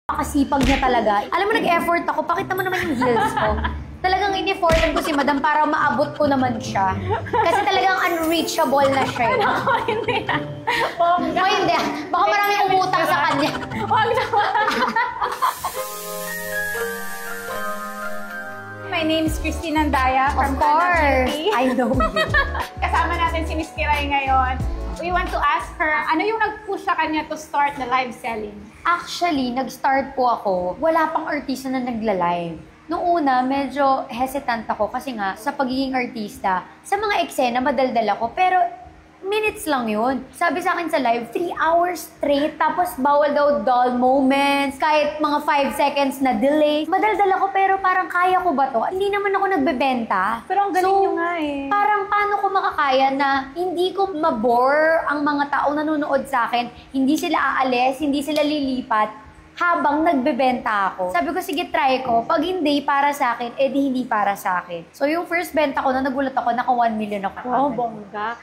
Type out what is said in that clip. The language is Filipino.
Kasipag niya talaga. Alam mo, nag-effort ako. Pakita mo naman yung heels ko. Talagang in-effortan ko si madam para maabot ko naman siya. Kasi talagang unreachable na siya. Hindi na. Hindi. Baka maraming umutang sa kanya. Huwag naman. My name is Christine Andaya from Of course. Beauty. I know you. Kasama natin si Miss Kiray ngayon. We want to ask her, ano yung nag-push sa kanya to start the live selling? Actually, nag-start po ako. Wala pang artista na nagla-live. Noong una, medyo hesitant ako kasi nga sa pagiging artista, sa mga eksena, madaldal ako. Pero minutes lang yun. Sabi sa akin sa live, 3 hours straight, tapos bawal daw dull moments, kahit mga 5 seconds na delay. Madaldal ako pero parang kaya ko ba to? Hindi naman ako nagbebenta. Pero ang galing nyo nga eh. Parang paano ko makakaya na hindi ko mabore ang mga taong nanonood sa akin, hindi sila aalis, hindi sila lilipat, habang nagbebenta ako. Sabi ko, sige, try ko. Pag hindi para sa akin, edi hindi para sa akin. So, yung first benta ko na nagulat ako, naka 1 million ako. Wow, bongga.